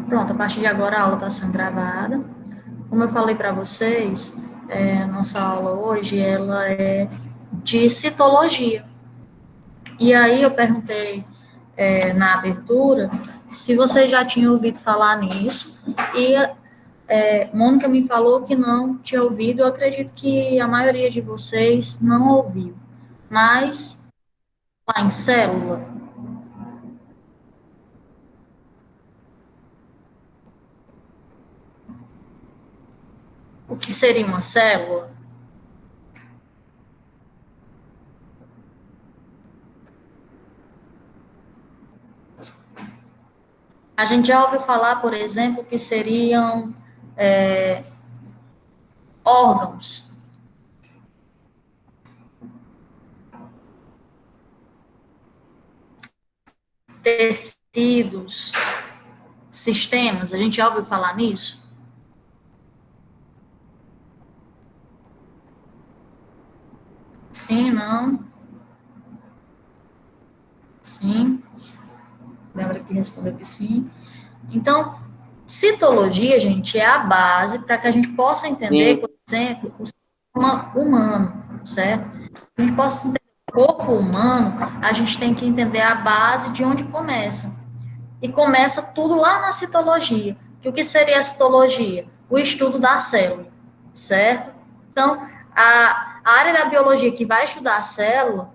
Pronto, a partir de agora a aula está sendo gravada. Como eu falei para vocês, nossa aula hoje, ela é de citologia. E aí eu perguntei na abertura se vocês já tinham ouvido falar nisso, e Mônica me falou que não tinha ouvido. Eu acredito que a maioria de vocês não ouviu. Mas, lá em célula, o que seria uma célula? A gente já ouviu falar, por exemplo, que seriam órgãos, tecidos, sistemas. A gente já ouviu falar nisso? Sim, não? Sim. Lembra que respondeu que sim. Então, citologia, gente, é a base para que a gente possa entender, por exemplo, o sistema humano, certo? A gente possa entender o corpo humano, a gente tem que entender a base de onde começa. E começa tudo lá na citologia. E o que seria a citologia? O estudo da célula, certo? Então, a área da biologia que vai estudar a célula,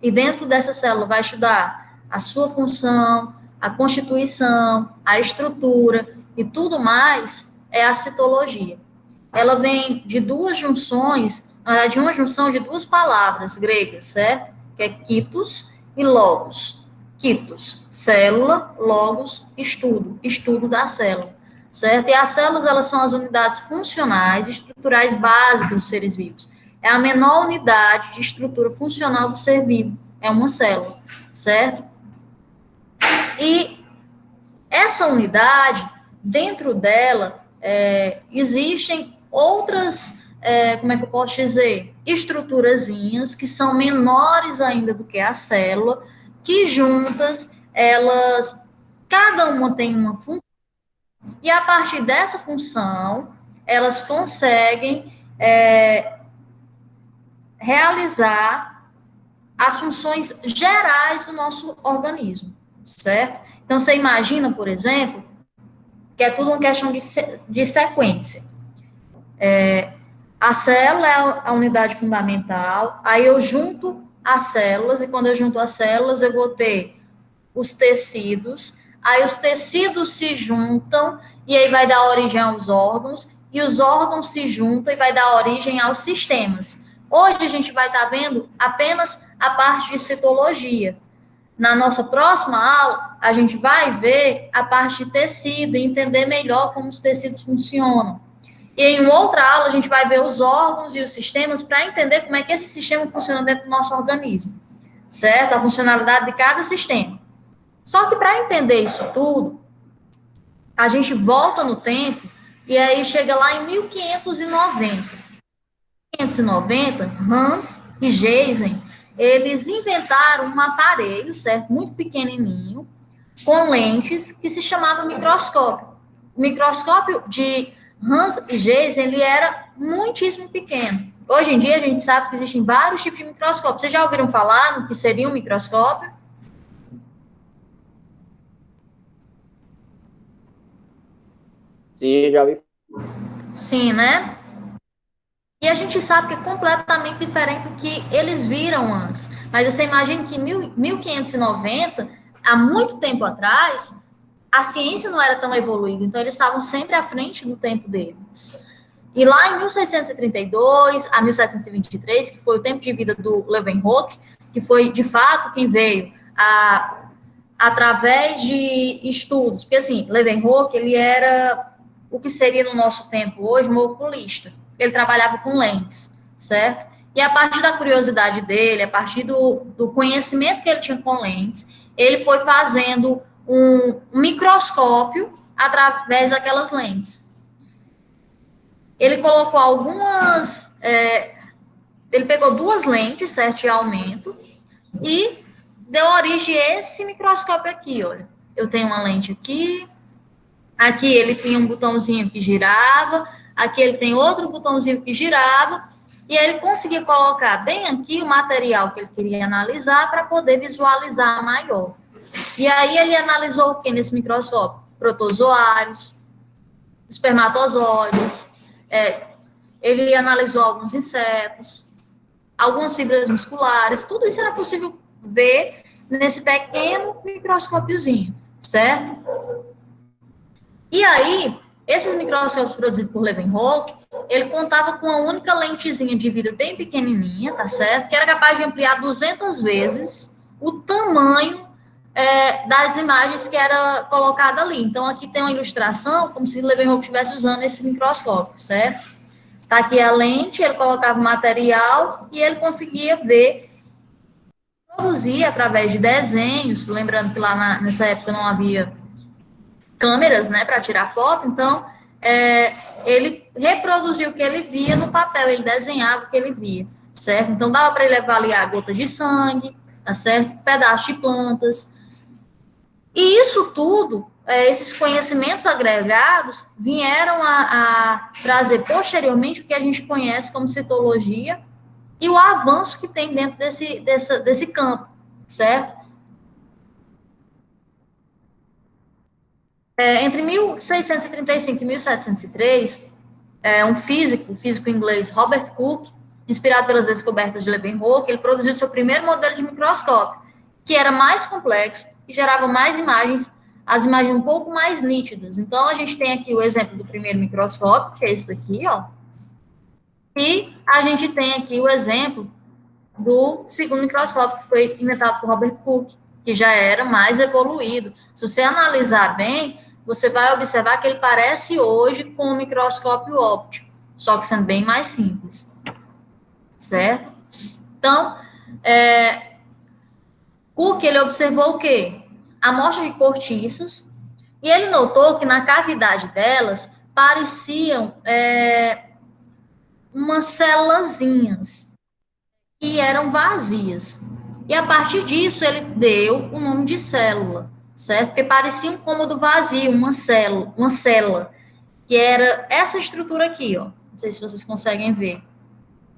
e dentro dessa célula vai estudar a sua função, a constituição, a estrutura e tudo mais, é a citologia. Ela vem de duas junções, na verdade, uma junção de duas palavras gregas, certo? Que é kitos e logos. Kitos, célula, logos, estudo, estudo da célula, certo? E as células, elas são as unidades funcionais e estruturais básicas dos seres vivos. É a menor unidade de estrutura funcional do ser vivo, é uma célula, certo? E essa unidade, dentro dela, existem outras, como é que eu posso dizer, estruturazinhas que são menores ainda do que a célula, que juntas, elas, cada uma tem uma função, e a partir dessa função, elas conseguem realizar as funções gerais do nosso organismo, certo? Então, você imagina, por exemplo, que é tudo uma questão de sequência. A célula é a unidade fundamental, aí eu junto as células, e quando eu junto as células, eu vou ter os tecidos, aí os tecidos se juntam, e aí vai dar origem aos órgãos, e os órgãos se juntam e vai dar origem aos sistemas. Hoje a gente vai estar vendo apenas a parte de citologia. Na nossa próxima aula, a gente vai ver a parte de tecido e entender melhor como os tecidos funcionam. E em outra aula, a gente vai ver os órgãos e os sistemas para entender como é que esse sistema funciona dentro do nosso organismo, certo? A funcionalidade de cada sistema. Só que para entender isso tudo, a gente volta no tempo e aí chega lá em 1590. 1590, Hans e Jason, eles inventaram um aparelho, certo? Muito pequenininho, com lentes, que se chamava microscópio. O microscópio de Hans e Jason, ele era muitíssimo pequeno. Hoje em dia, a gente sabe que existem vários tipos de microscópio. Vocês já ouviram falar no que seria um microscópio? Sim, já vi. Sim, né? E a gente sabe que é completamente diferente do que eles viram antes. Mas você imagina que em 1590, há muito tempo atrás, a ciência não era tão evoluída, então eles estavam sempre à frente do tempo deles. E lá em 1632 a 1723, que foi o tempo de vida do Leeuwenhoek, que foi, de fato, quem veio através de estudos, porque, assim, Leeuwenhoek, ele era o que seria no nosso tempo hoje um oculista. Ele trabalhava com lentes, certo? E a partir da curiosidade dele, a partir do conhecimento que ele tinha com lentes, ele foi fazendo um microscópio através daquelas lentes. Ele colocou algumas... ele pegou duas lentes, certo, de aumento, e deu origem a esse microscópio aqui, olha. eu tenho uma lente aqui, aqui ele tinha um botãozinho que girava, aqui ele tem outro botãozinho que girava, e aí ele conseguia colocar bem aqui o material que ele queria analisar para poder visualizar maior. E aí ele analisou o que nesse microscópio? Protozoários, espermatozoides, ele analisou alguns insetos, algumas fibras musculares, tudo isso era possível ver nesse pequeno microscópiozinho, certo? E aí, esses microscópios produzidos por Leeuwenhoek, ele contava com uma única lentezinha de vidro bem pequenininha, tá certo? Que era capaz de ampliar 200 vezes o tamanho das imagens que era colocada ali. Então, aqui tem uma ilustração como se Leeuwenhoek estivesse usando esse microscópio, certo? Tá aqui a lente, ele colocava o material e ele conseguia ver, produzir através de desenhos, lembrando que lá nessa época não havia câmeras, né, para tirar foto, então ele reproduzia o que ele via no papel, ele desenhava o que ele via, certo? Então dava para ele avaliar gotas de sangue, tá certo? Pedaços de plantas. E isso tudo, esses conhecimentos agregados, vieram a trazer posteriormente o que a gente conhece como citologia e o avanço que tem dentro desse campo, certo? Entre 1635 e 1703, um físico inglês, Robert Cook, inspirado pelas descobertas de Leeuwenhoek, ele produziu seu primeiro modelo de microscópio, que era mais complexo e gerava mais imagens, as imagens um pouco mais nítidas. Então, a gente tem aqui o exemplo do primeiro microscópio, que é esse daqui, ó, e a gente tem aqui o exemplo do segundo microscópio, que foi inventado por Robert Cook, que já era mais evoluído. Se você analisar bem, você vai observar que ele parece hoje com um microscópio óptico, só que sendo bem mais simples, certo? Então, Cook, ele observou o quê? Amostras de cortiças, e ele notou que na cavidade delas pareciam umas célulazinhas, que eram vazias. E a partir disso, ele deu o nome de célula, certo? Porque parecia um cômodo vazio, uma célula, que era essa estrutura aqui, ó. Não sei se vocês conseguem ver.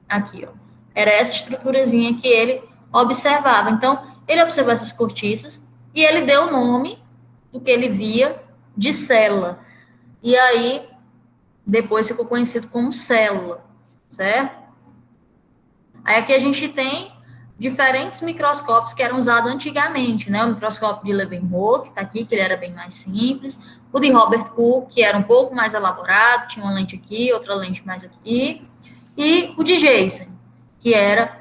Aqui, ó. Era essa estruturazinha que ele observava. Então, ele observou essas cortiças e ele deu o nome do que ele via de célula. E aí, depois ficou conhecido como célula, certo? Aí aqui a gente tem diferentes microscópios que eram usados antigamente, né? O microscópio de Leeuwenhoek, tá aqui, que ele era bem mais simples. O de Robert Cook, que era um pouco mais elaborado, tinha uma lente aqui, outra lente mais aqui. E o de Jason, que era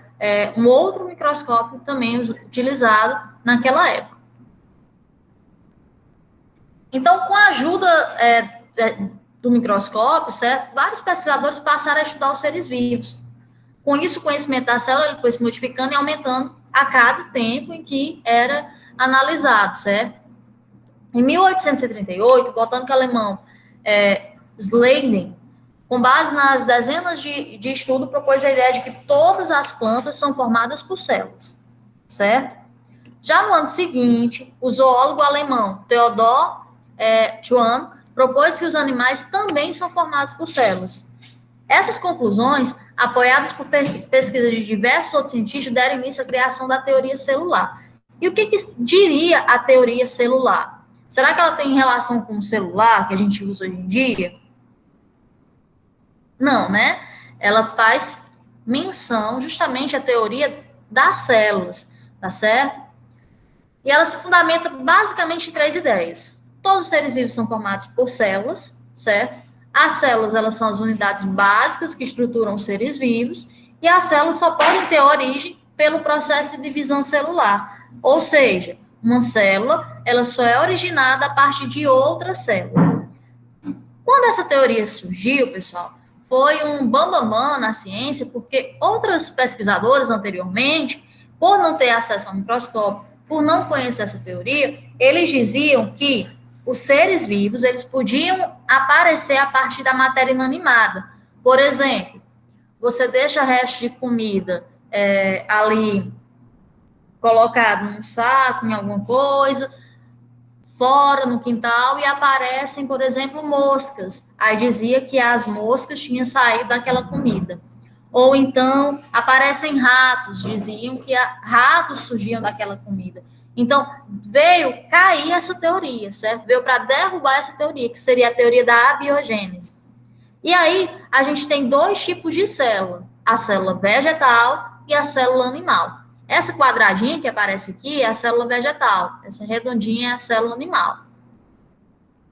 um outro microscópio também utilizado naquela época. Então, com a ajuda do microscópio, certo? Vários pesquisadores passaram a estudar os seres vivos. Com isso, o conhecimento da célula ele foi se modificando e aumentando a cada tempo em que era analisado, certo? Em 1838, o botânico alemão Schleiden, com base nas dezenas de estudos, propôs a ideia de que todas as plantas são formadas por células, certo? Já no ano seguinte, o zoólogo alemão Theodor Schwann propôs que os animais também são formados por células. Essas conclusões, apoiadas por pesquisas de diversos outros cientistas, deram início à criação da teoria celular. E o que diria a teoria celular? Será que ela tem relação com o celular que a gente usa hoje em dia? Não, né? Ela faz menção justamente à teoria das células, tá certo? E ela se fundamenta basicamente em três ideias. Todos os seres vivos são formados por células, certo? As células, elas são as unidades básicas que estruturam os seres vivos, e as células só podem ter origem pelo processo de divisão celular. Ou seja, uma célula, ela só é originada a partir de outra célula. Quando essa teoria surgiu, pessoal, foi um bambambam na ciência, porque outros pesquisadores anteriormente, por não ter acesso ao microscópio, por não conhecer essa teoria, eles diziam que os seres vivos, eles podiam aparecer a partir da matéria inanimada. Por exemplo, você deixa resto de comida ali colocado num saco, em alguma coisa, fora no quintal e aparecem, por exemplo, moscas. Aí dizia que as moscas tinham saído daquela comida. Ou então aparecem ratos, diziam que ratos surgiam daquela comida. Então, veio cair essa teoria, certo? Veio para derrubar essa teoria, que seria a teoria da abiogênese. E aí, a gente tem dois tipos de célula: a célula vegetal e a célula animal. Essa quadradinha que aparece aqui é a célula vegetal, essa redondinha é a célula animal,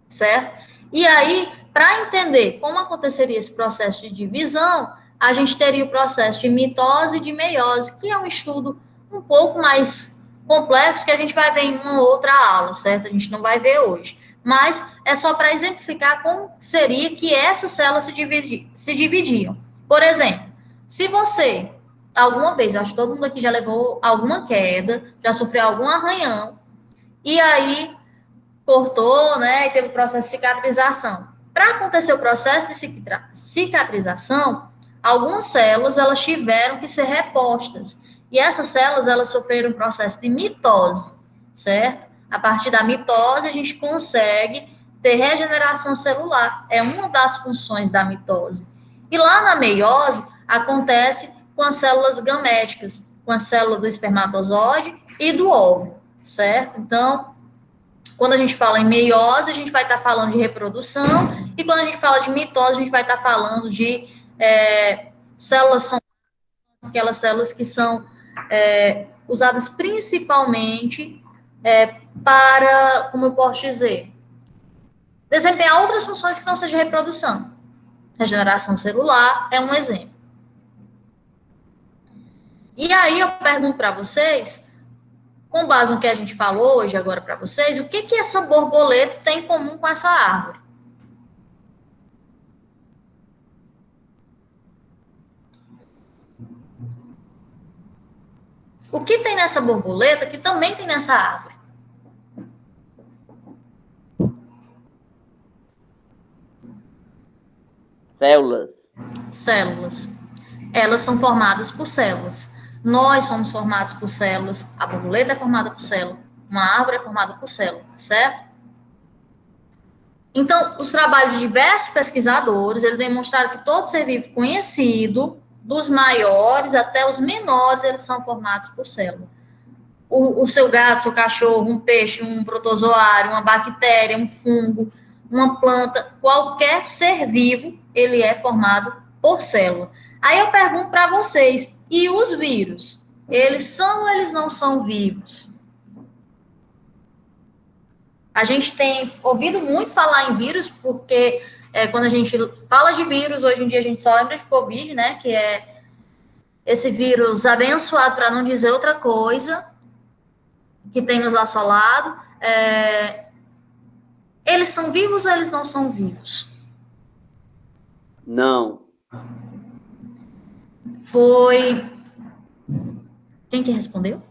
certo? E aí, para entender como aconteceria esse processo de divisão, a gente teria o processo de mitose e de meiose, que é um estudo um pouco mais complexo que a gente vai ver em uma outra aula, certo? A gente não vai ver hoje. Mas é só para exemplificar como seria que essas células se dividiam. Por exemplo, se você, alguma vez, eu acho que todo mundo aqui já levou alguma queda, já sofreu algum arranhão, e aí cortou, né, e teve o processo de cicatrização. Para acontecer o processo de cicatrização, algumas células, elas tiveram que ser repostas. E essas células, elas sofreram um processo de mitose, certo? A partir da mitose, a gente consegue ter regeneração celular. É uma das funções da mitose. E lá na meiose, acontece com as células gaméticas, com a célula do espermatozoide e do óvulo, certo? Então, quando a gente fala em meiose, a gente vai estar falando de reprodução, e quando a gente fala de mitose, a gente vai estar falando de células somáticas, aquelas células que são usadas principalmente para, como eu posso dizer, desempenhar outras funções que não seja reprodução. Regeneração celular é um exemplo. E aí eu pergunto para vocês, com base no que a gente falou hoje agora para vocês, o que essa borboleta tem em comum com essa árvore? O que tem nessa borboleta que também tem nessa árvore? Células. Células. Elas são formadas por células. Nós somos formados por células, a borboleta é formada por célula, uma árvore é formada por célula, certo? Então, os trabalhos de diversos pesquisadores, eles demonstraram que todo ser vivo conhecido, dos maiores até os menores, eles são formados por célula. O seu gato, seu cachorro, um peixe, um protozoário, uma bactéria, um fungo, uma planta, qualquer ser vivo, ele é formado por célula. Aí eu pergunto para vocês, e os vírus? Eles são ou eles não são vivos? A gente tem ouvido muito falar em vírus, porque quando a gente fala de vírus, hoje em dia a gente só lembra de Covid, né? Que é esse vírus abençoado, para não dizer outra coisa, que tem nos assolado. Eles são vivos ou eles não são vivos? Não. Foi. Quem que respondeu?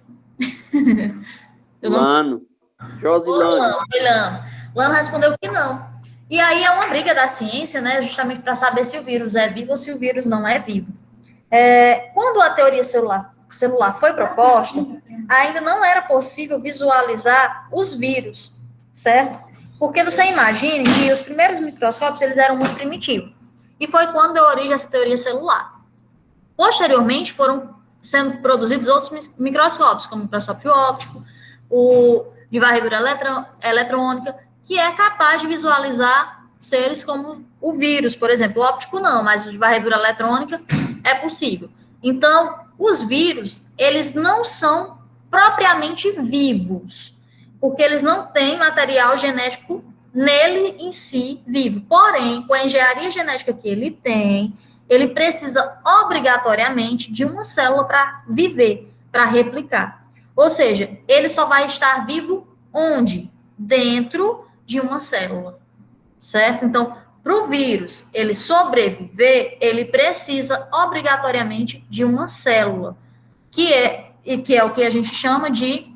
Lano. Josilane. Lano respondeu que não. E aí é uma briga da ciência, né? Justamente para saber se o vírus é vivo ou se o vírus não é vivo. Quando a teoria celular foi proposta, ainda não era possível visualizar os vírus, certo? Porque você imagine que os primeiros microscópios, eles eram muito primitivos. E foi quando deu origem a essa teoria celular. Posteriormente, foram sendo produzidos outros microscópios, como o microscópio óptico, o de varredura eletrônica, que é capaz de visualizar seres como o vírus, por exemplo. O óptico não, mas o de varredura eletrônica é possível. Então, os vírus, eles não são propriamente vivos, porque eles não têm material genético nele em si vivo. Porém, com a engenharia genética que ele tem, ele precisa obrigatoriamente de uma célula para viver, para replicar. Ou seja, ele só vai estar vivo onde? Dentro de uma célula, certo? Então, para o vírus ele sobreviver, ele precisa obrigatoriamente de uma célula, que é o que a gente chama de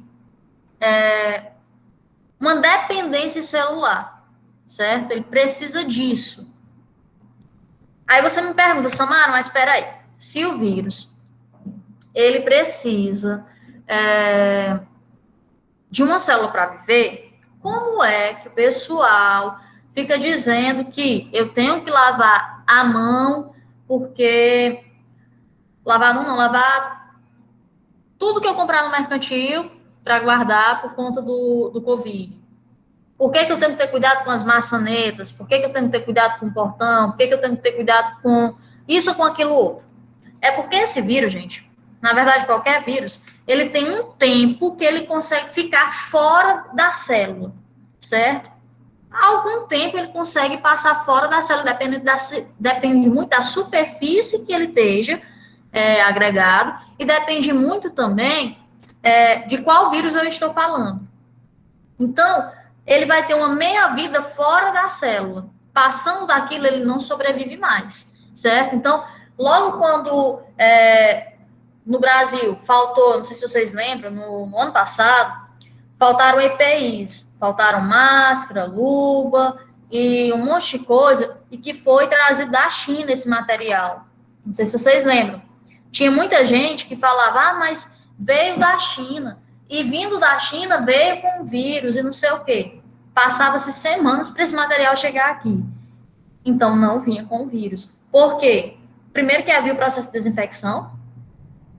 uma dependência celular, certo? Ele precisa disso. Aí você me pergunta, Samara, mas espera aí, se o vírus ele precisa de uma célula para viver, como é que o pessoal fica dizendo que eu tenho que lavar a mão, porque lavar a mão não, lavar tudo que eu comprar no mercantil para guardar por conta do Covid. Por que eu tenho que ter cuidado com as maçanetas? Por que eu tenho que ter cuidado com o portão? Por que eu tenho que ter cuidado com isso ou com aquilo outro? É porque esse vírus, gente, na verdade, qualquer vírus, ele tem um tempo que ele consegue ficar fora da célula, certo? Há algum tempo ele consegue passar fora da célula, depende muito da superfície que ele esteja agregado, e depende muito também de qual vírus eu estou falando. Então, ele vai ter uma meia-vida fora da célula. Passando daquilo, ele não sobrevive mais, certo? Então, logo quando no Brasil faltou, não sei se vocês lembram, no ano passado, faltaram EPIs, faltaram máscara, luva e um monte de coisa, e que foi trazido da China esse material. Não sei se vocês lembram. Tinha muita gente que falava, mas veio da China. E vindo da China veio com vírus e não sei o quê. Passava-se semanas para esse material chegar aqui. Então, não vinha com vírus. Por quê? Primeiro que havia o processo de desinfecção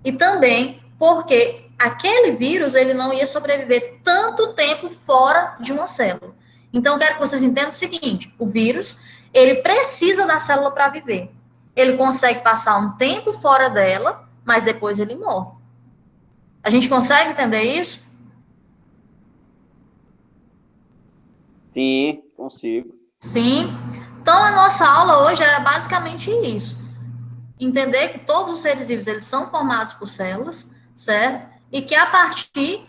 e também porque aquele vírus ele não ia sobreviver tanto tempo fora de uma célula. Então, quero que vocês entendam o seguinte, o vírus, ele precisa da célula para viver. Ele consegue passar um tempo fora dela, mas depois ele morre. A gente consegue entender isso? Sim, consigo. Sim. Então, a nossa aula hoje é basicamente isso. Entender que todos os seres vivos, eles são formados por células, certo? E que a partir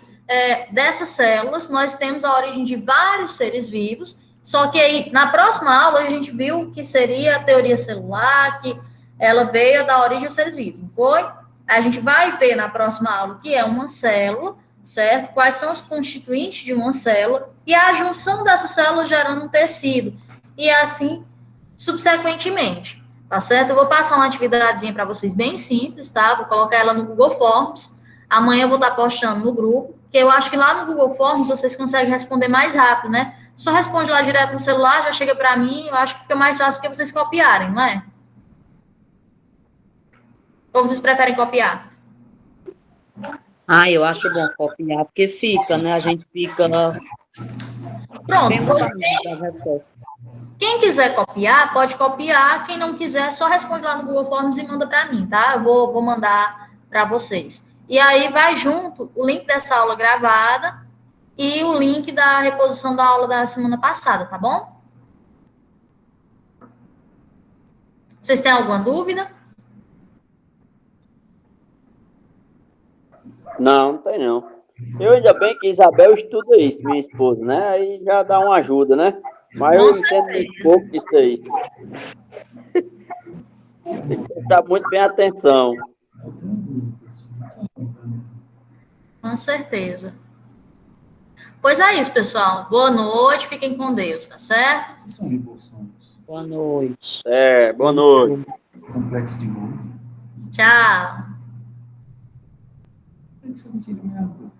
dessas células, nós temos a origem de vários seres vivos, só que aí, na próxima aula, a gente viu que seria a teoria celular, que ela veio da origem dos seres vivos, não foi? A gente vai ver na próxima aula o que é uma célula, certo? Quais são os constituintes de uma célula, e a junção dessas células gerando um tecido, e assim, subsequentemente. Tá certo? Eu vou passar uma atividadezinha para vocês bem simples, tá? Vou colocar ela no Google Forms. Amanhã eu vou estar postando no grupo, que eu acho que lá no Google Forms vocês conseguem responder mais rápido, né? Só responde lá direto no celular, já chega para mim, eu acho que fica mais fácil do que vocês copiarem, não é? Ou vocês preferem copiar? Eu acho bom copiar, porque fica, né? A gente fica Pronto, lembrando você, das respostas. quem quiser copiar, pode copiar. Quem não quiser, só responde lá no Google Forms e manda para mim, tá? Eu vou mandar para vocês. E aí vai junto o link dessa aula gravada e o link da reposição da aula da semana passada, tá bom? Vocês têm alguma dúvida? Não, não tem não. Eu ainda bem que Isabel estuda isso, minha esposa, né? Aí já dá uma ajuda, né? Mas eu entendo muito pouco disso aí. Tem que prestar muito bem atenção. Com certeza. Pois é isso, pessoal. Boa noite, fiquem com Deus, tá certo? Que são ribossomos? Boa noite. Boa noite. Complexo de Golgi. Tchau. Por que você não tira minhas bocas?